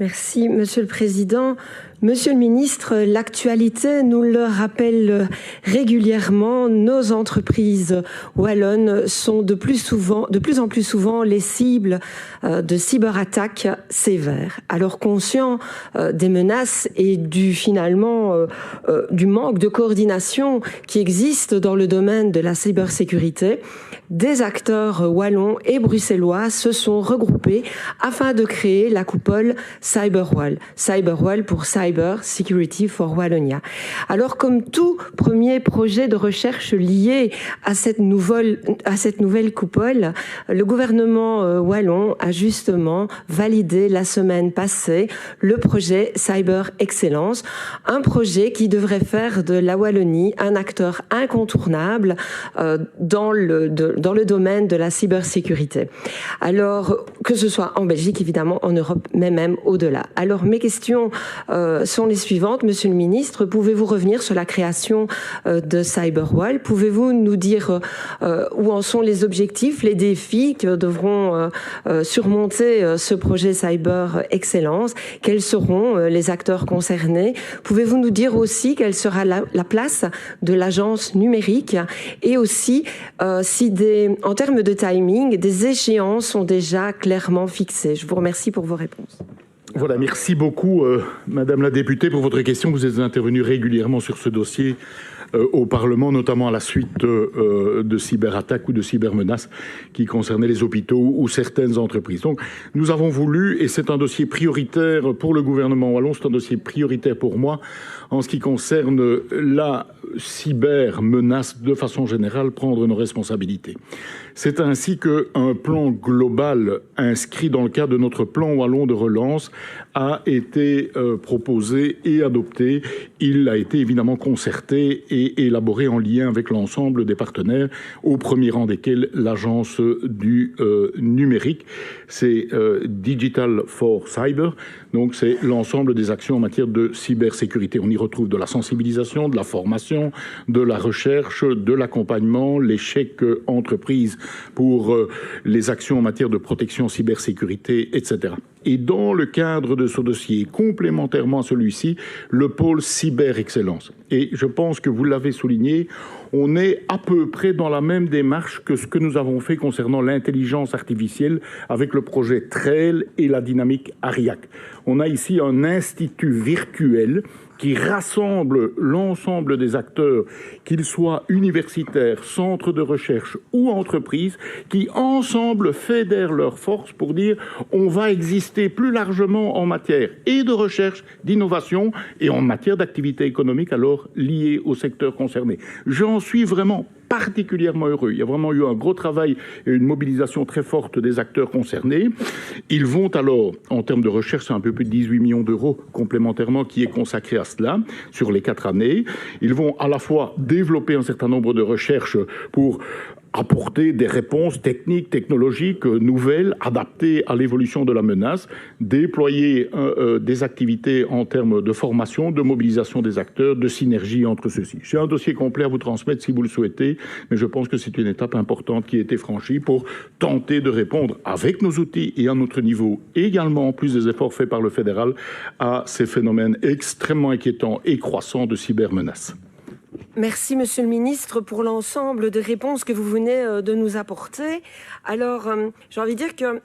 Merci, Monsieur le Président. Monsieur le Ministre, l'actualité nous le rappelle régulièrement. Nos entreprises wallonnes sont de plus en plus souvent les cibles de cyberattaques sévères. Alors conscient des menaces et du manque de coordination qui existe dans le domaine de la cybersécurité, des acteurs wallons et bruxellois se sont regroupés afin de créer la coupole Cyberwall. Cyberwall pour Cyber Security for Wallonia. Alors, comme tout premier projet de recherche lié à cette nouvelle coupole, le gouvernement wallon a justement validé la semaine passée le projet Cyber Excellence, un projet qui devrait faire de la Wallonie un acteur incontournable dans le domaine de la cybersécurité. Alors, que ce soit en Belgique, évidemment, en Europe, mais même au-delà. Alors, mes questions sont les suivantes. Monsieur le ministre, pouvez-vous revenir sur la création de Cyberwall? Pouvez-vous nous dire où en sont les objectifs, les défis que devront surmonter ce projet Cyber Excellence? Quels seront les acteurs concernés? Pouvez-vous nous dire aussi quelle sera la place de l'agence numérique et aussi si en termes de timing, des échéances sont déjà clairement fixées? Je vous remercie pour vos réponses. Voilà, merci beaucoup, Madame la députée, pour votre question. Vous êtes intervenue régulièrement sur ce dossier au Parlement, notamment à la suite de cyberattaques ou de cybermenaces qui concernaient les hôpitaux ou certaines entreprises. Donc, nous avons voulu, et c'est un dossier prioritaire pour le gouvernement wallon, c'est un dossier prioritaire pour moi, en ce qui concerne la cybermenace de façon générale, prendre nos responsabilités. C'est ainsi qu'un plan global inscrit dans le cadre de notre plan wallon de relance a été proposé et adopté. Il a été évidemment concerté et élaboré en lien avec l'ensemble des partenaires, au premier rang desquels l'agence du numérique. C'est Digital for Cyber, donc c'est l'ensemble des actions en matière de cybersécurité. On y retrouve de la sensibilisation, de la formation, de la recherche, de l'accompagnement, les chèques entreprises pour les actions en matière de protection cybersécurité, etc. Et dans le cadre de ce dossier, complémentairement à celui-ci, le pôle Cyber Excellence. Et je pense que vous l'avez souligné, on est à peu près dans la même démarche que ce que nous avons fait concernant l'intelligence artificielle avec le projet TRAIL et la dynamique ARIAC. On a ici un institut virtuel qui rassemble l'ensemble des acteurs, qu'ils soient universitaires, centres de recherche ou entreprises, qui ensemble fédèrent leurs forces pour dire on va exister plus largement en matière et de recherche, d'innovation et en matière d'activité économique alors liée au secteur concerné. J'en suis vraiment particulièrement heureux. Il y a vraiment eu un gros travail et une mobilisation très forte des acteurs concernés. Ils vont alors, en termes de recherche, c'est un peu plus de 18 millions d'euros complémentairement qui est consacré à cela sur les 4 années. Ils vont à la fois développer un certain nombre de recherches pour apporter des réponses techniques, technologiques nouvelles, adaptées à l'évolution de la menace, déployer des activités en termes de formation, de mobilisation des acteurs, de synergie entre ceux-ci. J'ai un dossier complet à vous transmettre si vous le souhaitez, mais je pense que c'est une étape importante qui a été franchie pour tenter de répondre avec nos outils et à notre niveau, également en plus des efforts faits par le fédéral, à ces phénomènes extrêmement inquiétants et croissants de cybermenaces. Merci, Monsieur le Ministre, pour l'ensemble des réponses que vous venez de nous apporter. Alors, j'ai envie de dire que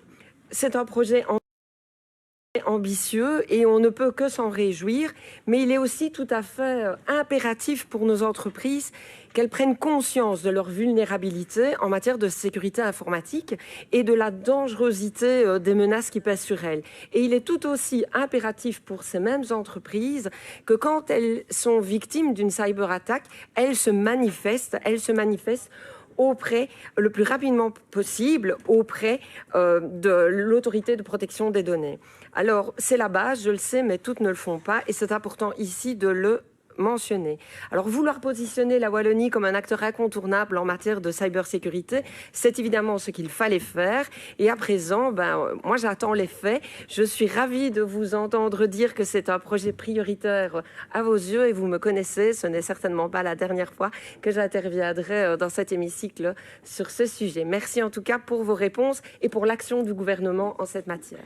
c'est un projet ambitieux et on ne peut que s'en réjouir, mais il est aussi tout à fait impératif pour nos entreprises qu'elles prennent conscience de leur vulnérabilité en matière de sécurité informatique et de la dangerosité des menaces qui pèsent sur elles. Et il est tout aussi impératif pour ces mêmes entreprises que quand elles sont victimes d'une cyberattaque, elles se manifestent auprès, le plus rapidement possible, auprès de l'autorité de protection des données. Alors, c'est la base, je le sais, mais toutes ne le font pas, et c'est important ici de le mentionné. Alors, vouloir positionner la Wallonie comme un acteur incontournable en matière de cybersécurité, c'est évidemment ce qu'il fallait faire. Et à présent, moi, j'attends les faits. Je suis ravie de vous entendre dire que c'est un projet prioritaire à vos yeux et vous me connaissez. Ce n'est certainement pas la dernière fois que j'interviendrai dans cet hémicycle sur ce sujet. Merci en tout cas pour vos réponses et pour l'action du gouvernement en cette matière.